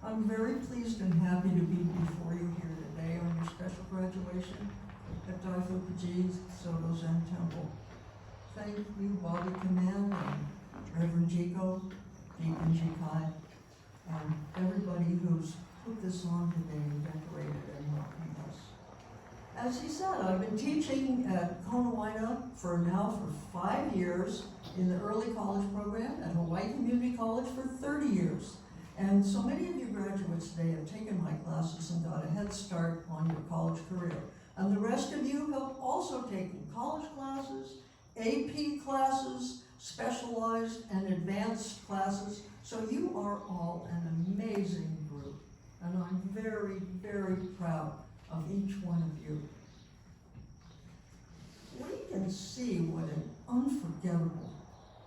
I'm very pleased and happy to be before you here today on your special graduation at Daifukuji Soto Zen Temple. Thank you, Bobby Command, and Reverend Jiko, Deacon Jikai, and everybody who's put this on today and decorated and welcomed us. As he said, I've been teaching at Konawaina for 5 years in the early college program at Hawaii Community College for 30 years. And so many of you graduates today have taken my classes and got a head start on your college career. And the rest of you have also taken college classes, AP classes, specialized and advanced classes. So you are all an amazing group. And I'm very, very proud of each one of you. We can see what an unforgettable,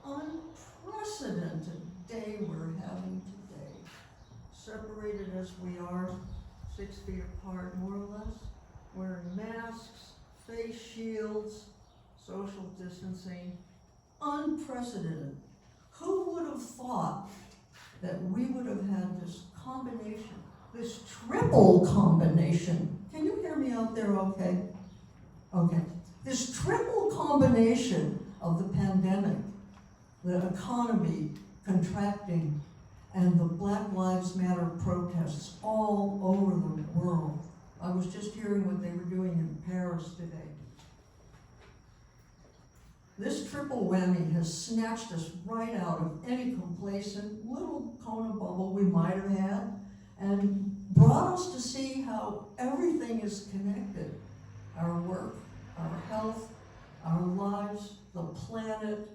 unprecedented day we're having today. Separated as we are, 6 feet apart more or less, wearing masks, face shields, social distancing, unprecedented. Who would have thought that we would have had this combination, this triple combination? Can you hear me out there okay? Okay. This triple combination of the pandemic, the economy contracting, and the Black Lives Matter protests all over the world. I was just hearing what they were doing in Paris today. This triple whammy has snatched us right out of any complacent little Kona bubble we might have had and brought us to see how everything is connected. Our work, our health, our lives, the planet,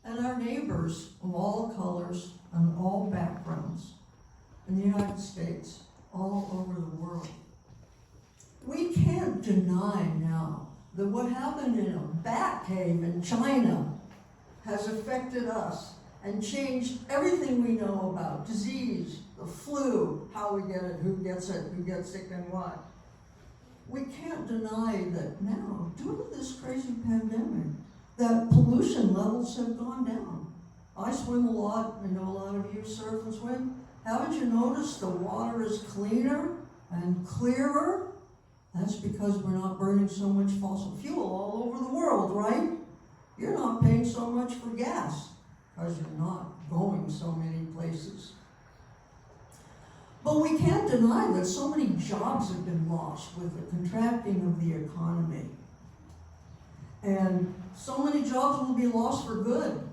and our neighbors of all colors and all backgrounds in the United States, all over the world. We can't deny now that what happened in a bat cave in China has affected us and changed everything we know about disease, the flu, how we get it, who gets sick and why. We can't deny that now, due to this crazy pandemic, that pollution levels have gone down. I swim a lot, I know a lot of you surf and swim. Haven't you noticed the water is cleaner and clearer? That's because we're not burning so much fossil fuel all over the world, right? You're not paying so much for gas because you're not going so many places. But we can't deny that so many jobs have been lost with the contracting of the economy. And so many jobs will be lost for good.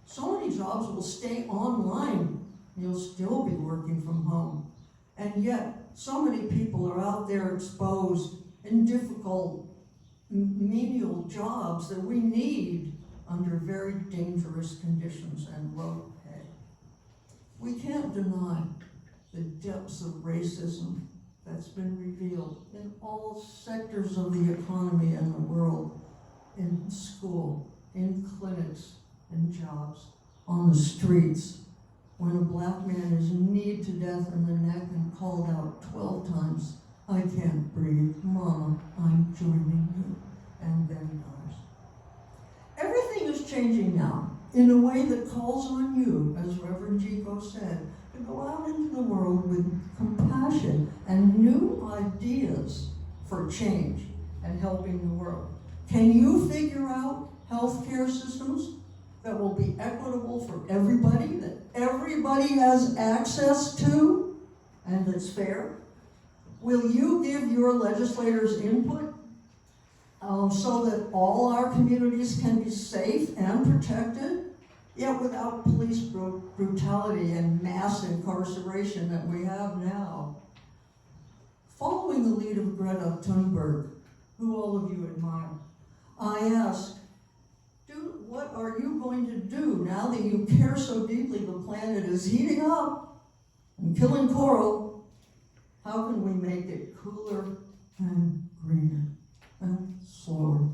So many jobs will stay online. You'll still be working from home. And yet, so many people are out there exposed in difficult, menial jobs that we need under very dangerous conditions and low pay. We can't deny the depths of racism that's been revealed in all sectors of the economy and the world, in school, in clinics, in jobs, on the streets, when a black man is kneed to death in the neck and called out 12 times, "I can't breathe, Mama, I'm joining you," and then dies. Everything is changing now in a way that calls on you, as Reverend Jiko said, to go out into the world with compassion and new ideas for change and helping the world. Can you figure out healthcare systems that will be equitable for everybody, that everybody has access to, and that's fair? Will you give your legislators input so that all our communities can be safe and protected, yet without police brutality and mass incarceration that we have now? Following the lead of Greta Thunberg, who all of you admire, I ask, what are you going to do now that you care so deeply the planet is heating up and killing coral? How can we make it cooler and greener and slower?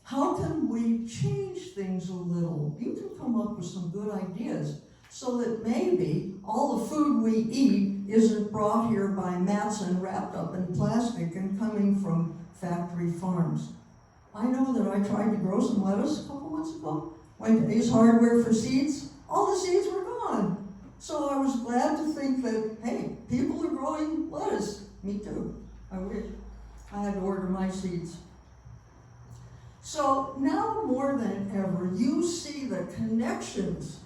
How can we change things a little? You can come up with some good ideas so that maybe all the food we eat isn't brought here by Matson wrapped up in plastic and coming from factory farms. I know that I tried to grow some lettuce a couple months ago. Went to Ace Hardware for seeds. All the seeds were gone. So I was glad to think that Me too. I wish. I had to order my seeds. So now more than ever, you see the connections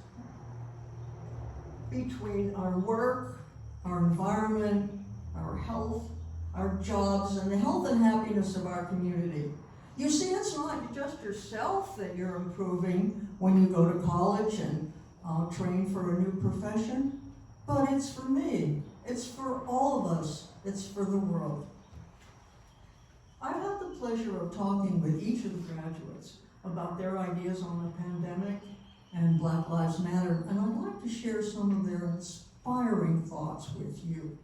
between our work, our environment, our health, our jobs, and the health and happiness of our community. You see, it's not just yourself that you're improving when you go to college and train for a new profession, but it's for me. It's for all of us. It's for the world. I've had the pleasure of talking with each of the graduates about their ideas on the pandemic and Black Lives Matter, and I'd like to share some of their inspiring thoughts with you.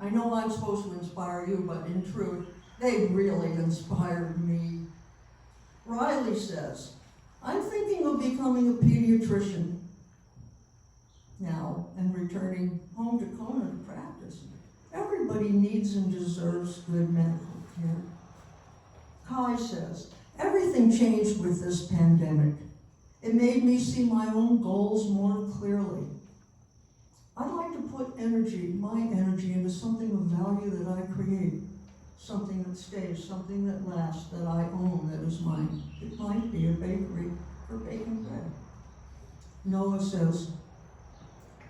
I know I'm supposed to inspire you, but in truth, they really inspired me. Riley says, I'm thinking of becoming a pediatrician now and returning home to Kona to practice. Everybody needs and deserves good medical care. Kai says, everything changed with this pandemic. It made me see my own goals more clearly. I'd like to put my energy into something of value that I create, something that stays, something that lasts, that I own, that is mine. It might be a bakery for baking bread. Noah says,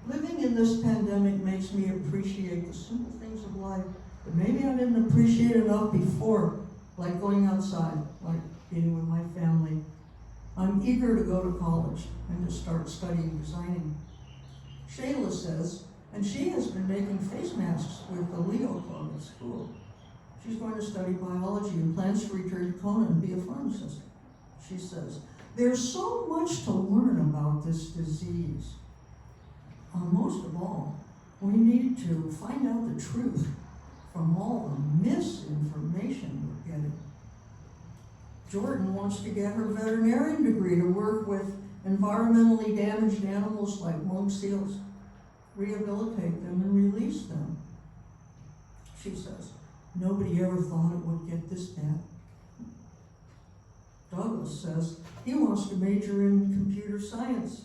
living in this pandemic makes me appreciate the simple things of life that maybe I didn't appreciate enough before, like going outside, like being with my family. I'm eager to go to college and to start studying designing. Shayla says, and she has been making face masks with the Leo Club at school. She's going to study biology and plans to return to Kona and be a pharmacist. She says, there's so much to learn about this disease. Most of all, we need to find out the truth from all the misinformation we're getting. Jordan wants to get her veterinarian degree to work with environmentally damaged animals like monk seals, rehabilitate them and release them. She says, nobody ever thought it would get this bad. Douglas says he wants to major in computer science.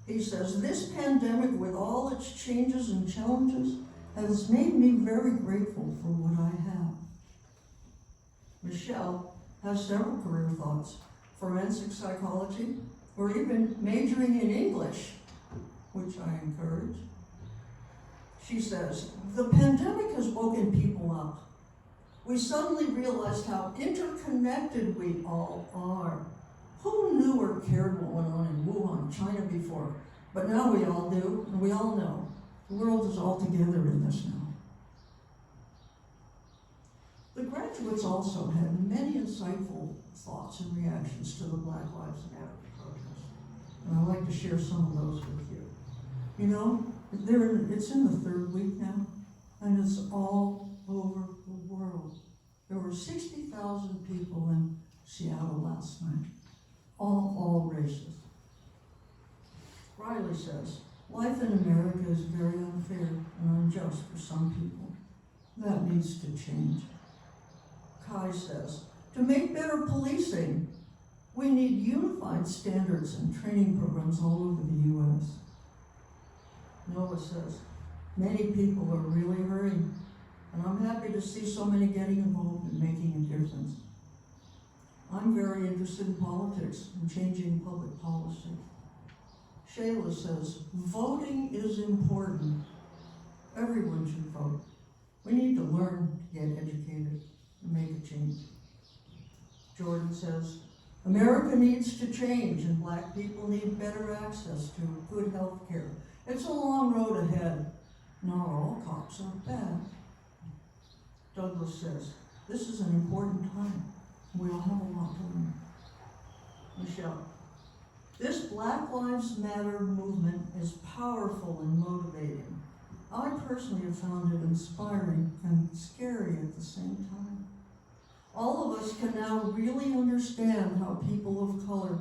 He says, this pandemic with all its changes and challenges has made me very grateful for what I have. Michelle has several career thoughts, forensic psychology, or even majoring in English, which I encourage. She says, the pandemic has woken people up. We suddenly realized how interconnected we all are. Who knew or cared what went on in Wuhan, China before? But now we all do, and we all know. The world is all together in this now. The graduates also had many insightful thoughts and reactions to the Black Lives Matter protest. And I'd like to share some of those with you. You know, it's in the third week now, and it's all over the world. There were 60,000 people in Seattle last night, all races. Riley says, life in America is very unfair and unjust for some people. That needs to change. Kai says, to make better policing, we need unified standards and training programs all over the U.S. Noah says, many people are really hurting, and I'm happy to see so many getting involved in making a difference. I'm very interested in politics and changing public policy. Shayla says, voting is important. Everyone should vote. We need to learn to get educated and make a change. Jordan says, America needs to change and Black people need better access to good health care. It's a long road ahead. Not all cops are bad. Douglas says, this is an important time. We all have a lot to learn. Michelle, this Black Lives Matter movement is powerful and motivating. I personally have found it inspiring and scary at the same time. All of us can now really understand how people of color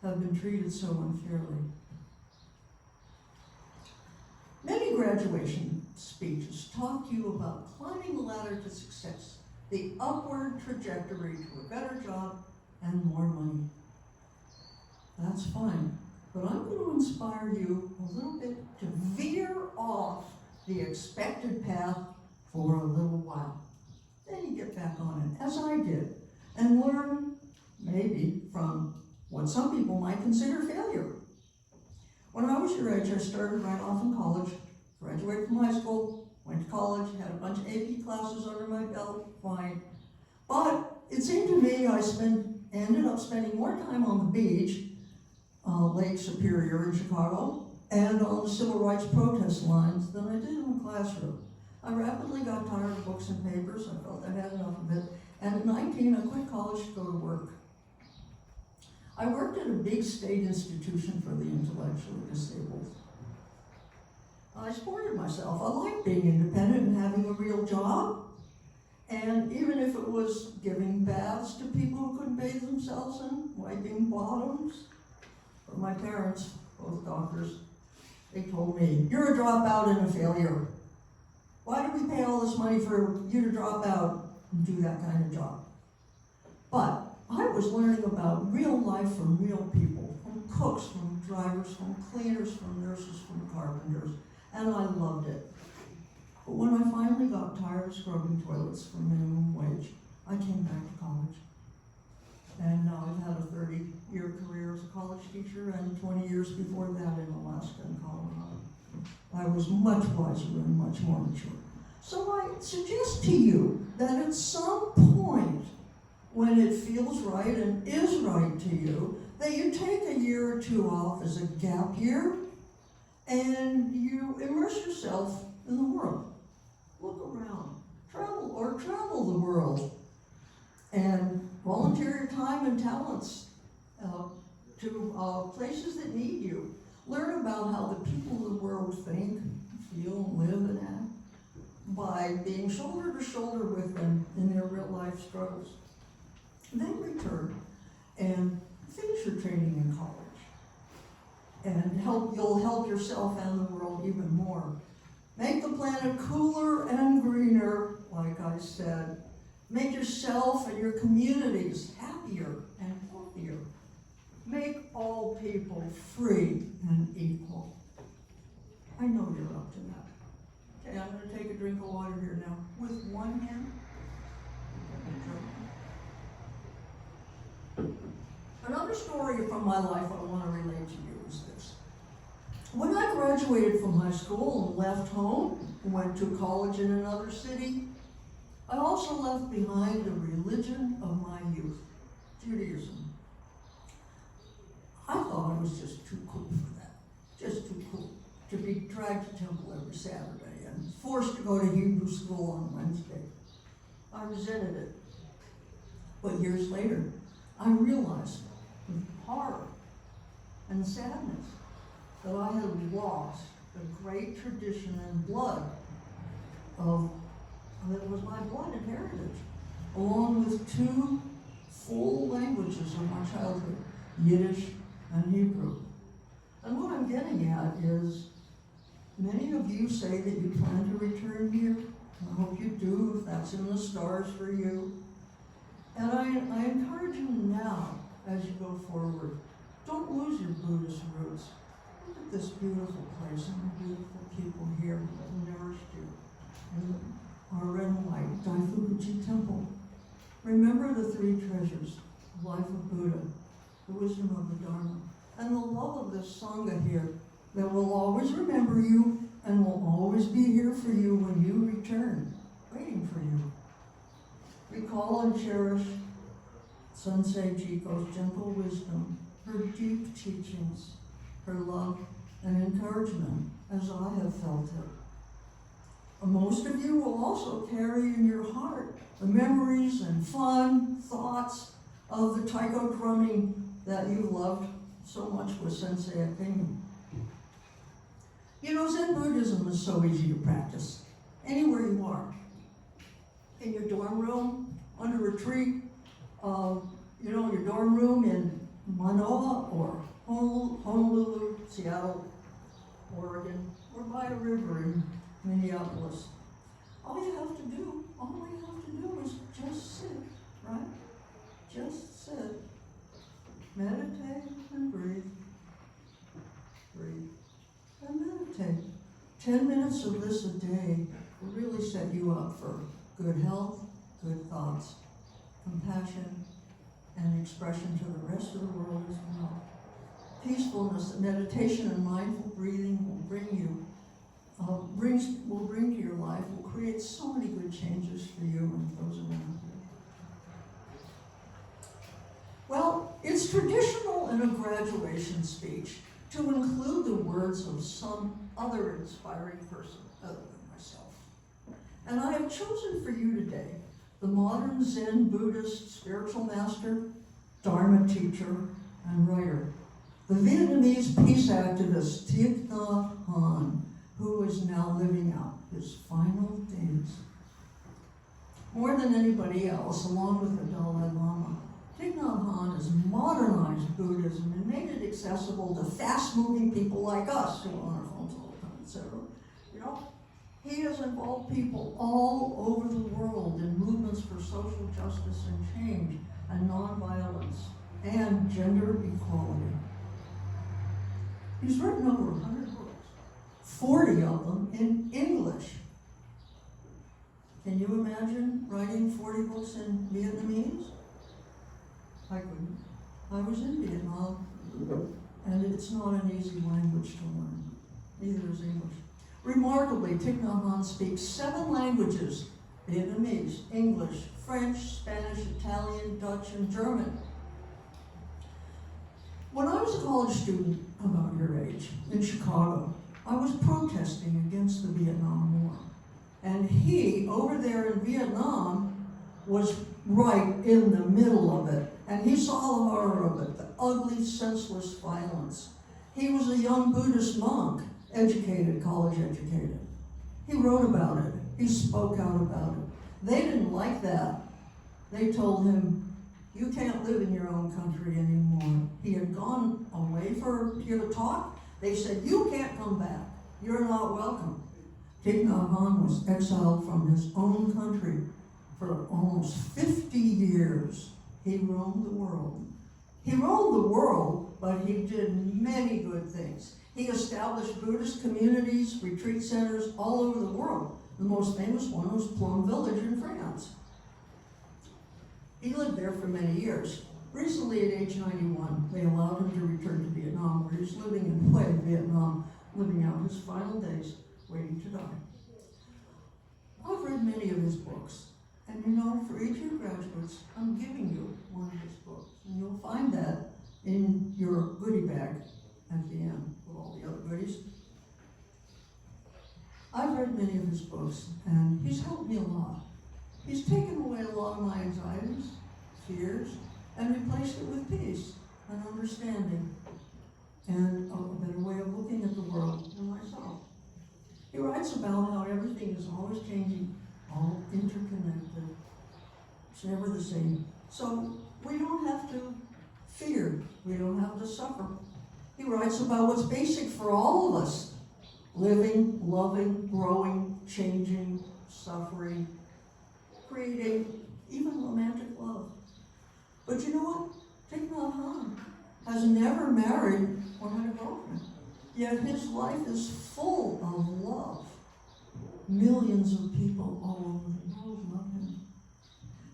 have been treated so unfairly. Many graduation speeches talk to you about climbing the ladder to success, the upward trajectory to a better job and more money. That's fine, but I'm going to inspire you a little bit to veer off the expected path for a little while. Then you get back on it, as I did, and learn maybe from what some people might consider failure. When I was your age, I started right off in college, graduated from high school, went to college, had a bunch of AP classes under my belt, fine. But it seemed to me I ended up spending more time on the beach, Lake Superior in Chicago, and on the civil rights protest lines than I did in the classroom. I rapidly got tired of books and papers. I felt I had enough of it. And at 19, I quit college to go to work. I worked at a big state institution for the intellectually disabled. I supported myself. I liked being independent and having a real job. And even if it was giving baths to people who couldn't bathe themselves and wiping bottoms. For my parents, both doctors, they told me, "You're a dropout and a failure. Why do we pay all this money for you to drop out and do that kind of job?" But I was learning about real life from real people, from cooks, from drivers, from cleaners, from nurses, from carpenters, and I loved it. But when I finally got tired of scrubbing toilets for minimum wage, I came back to college. And now I've had a 30-year career as a college teacher and 20 years before that in Alaska and Colorado. I was much wiser and much more mature. So I suggest to you that at some point, when it feels right and is right to you, that you take a year or two off as a gap year and you immerse yourself in the world. Look around, travel the world, and volunteer your time and talents to places that need you. Learn about how the people of the world think, feel, live, and act by being shoulder to shoulder with them in their real life struggles. Then return and finish your training in college, and you'll help yourself and the world even more. Make the planet cooler and greener, like I said. Make yourself and your communities happier and healthier. Make all people free and equal. I know you're up to that. Okay, I'm going to take a drink of water here now. With one hand. Another story from my life I want to relate to you is this. When I graduated from high school and left home and went to college in another city, I also left behind the religion of my youth, Judaism. I thought I was just too cool for that, just too cool to be dragged to temple every Saturday and forced to go to Hebrew school on Wednesday. I resented it. But years later, I realized with horror and sadness that I had lost the great tradition and blood that was my blood and heritage, along with two full languages of my childhood, Yiddish and Hebrew. And what I'm getting at is, many of you say that you plan to return here. I hope you do, if that's in the stars for you. And I encourage you now, as you go forward, don't lose your Buddhist roots. Look at this beautiful place and the beautiful people here who have nourished you. And our red and white Daifukuji temple. Remember the three treasures: the life of Buddha, the wisdom of the Dharma, and the love of this sangha here that will always remember you and will always be here for you when you return, waiting for you. Recall and cherish Sensei Jiko's gentle wisdom, her deep teachings, her love and encouragement, as I have felt it. Most of you will also carry in your heart the memories and fun thoughts of the taiko drumming that you loved so much with Sensei Akenyu. You know, Zen Buddhism is so easy to practice anywhere you are. In your dorm room, under a tree, your dorm room in Manoa or Honolulu, Seattle, Oregon, or by a river in Minneapolis. All you have to do is just sit, right? Just sit, meditate and breathe, breathe and meditate. 10 minutes of this a day will really set you up for good health, good thoughts, compassion, and expression to the rest of the world as well. Peacefulness, meditation, and mindful breathing will bring to your life, will create so many good changes for you and those around you. Well, it's traditional in a graduation speech to include the words of some other inspiring person other than myself. And I have chosen for you today the modern Zen Buddhist spiritual master, Dharma teacher, and writer, the Vietnamese peace activist Thich Nhat Hanh, who is now living out his final days. More than anybody else, along with the Dalai Lama, Thich Nhat Hanh has modernized Buddhism and made it accessible to fast-moving people like us who are on our phones all the time, etc. You know, he has involved people all over the world in movements for social justice and change and nonviolence and gender equality. He's written over 100 books, 40 of them in English. Can you imagine writing 40 books in Vietnamese? I couldn't. I was in Vietnam, and it's not an easy language to learn. Neither is English. Remarkably, Thich Nhat Hanh speaks 7 languages: Vietnamese, English, French, Spanish, Italian, Dutch, and German. When I was a college student, about your age, in Chicago, I was protesting against the Vietnam War. And he, over there in Vietnam, was right in the middle of it. And he saw the horror of it, the ugly, senseless violence. He was a young Buddhist monk, educated, college educated. He wrote about it. He spoke out about it. They didn't like that. They told him, you can't live in your own country anymore. He had gone away to give a talk. They said, you can't come back. You're not welcome. Thich Nhat Hanh was exiled from his own country for almost 50 years. He roamed the world. He roamed the world, but he did many good things. He established Buddhist communities, retreat centers all over the world. The most famous one was Plum Village in France. He lived there for many years. Recently, at age 91, they allowed him to return to Vietnam, where he's living in Hue, Vietnam, living out his final days, waiting to die. I've read many of his books, and you know, for each of your graduates, I'm giving you one of his books, and you'll find that in your goodie bag at the end with all the other goodies. I've read many of his books, and he's helped me a lot. He's taken away a lot of my anxieties, fears, and replaced it with peace and understanding and a better way of looking at the world and myself. He writes about how everything is always changing, all interconnected. It's never the same. So we don't have to fear. We don't have to suffer. He writes about what's basic for all of us: living, loving, growing, changing, suffering, creating, even romantic love. But you know what? Thich Nhat Hanh has never married or had a girlfriend. Yet his life is full of love. Millions of people all over the world love him.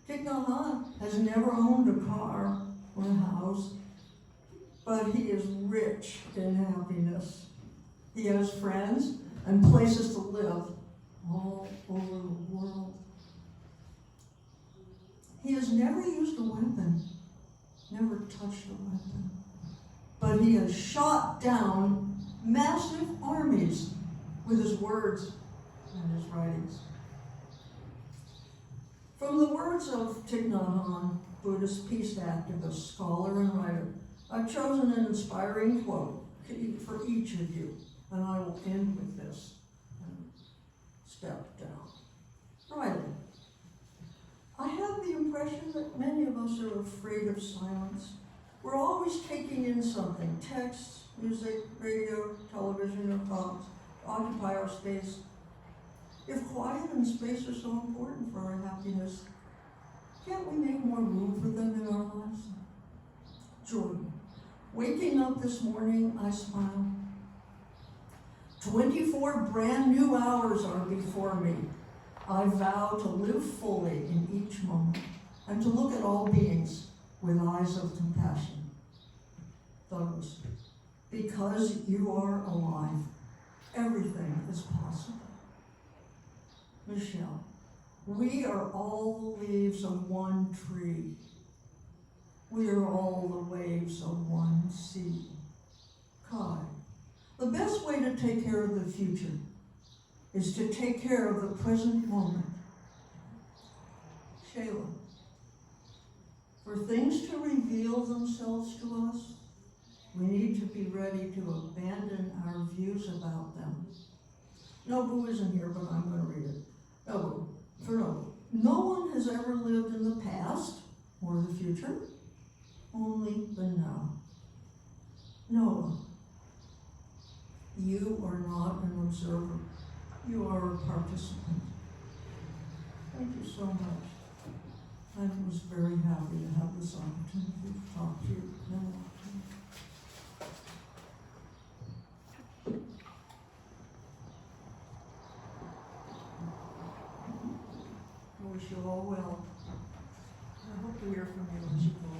Thich Nhat Hanh has never owned a car or a house, but he is rich in happiness. He has friends and places to live all over the world. He has never used a weapon, never touched a weapon, but he has shot down massive armies with his words and his writings. From the words of Thich Nhat Hanh, Buddhist peace activist, scholar, and writer, I've chosen an inspiring quote for each of you, and I will end with this and step down. Riley, I have the impression that many of us are afraid of silence. We're always taking in something: text, music, radio, television, or thoughts to occupy our space. If quiet and space are so important for our happiness, can't we make more room for them in our lives? Jordan, waking up this morning, I smile. 24 brand new hours are before me. I vow to live fully in each moment and to look at all beings with eyes of compassion. Douglas, because you are alive, everything is possible. Michelle, we are all the leaves of one tree. We are all the waves of one sea. Kai, the best way to take care of the future is to take care of the present moment. Shayla, for things to reveal themselves to us, we need to be ready to abandon our views about them. Nobu isn't here, but I'm going to read it. Nobu, for Nobu. No one has ever lived in the past or the future, only the now. Noah, you are not an observer. You are a participant. Thank you so much. I was very happy to have this opportunity to talk to you. I wish you all well. I hope to hear from you as you go.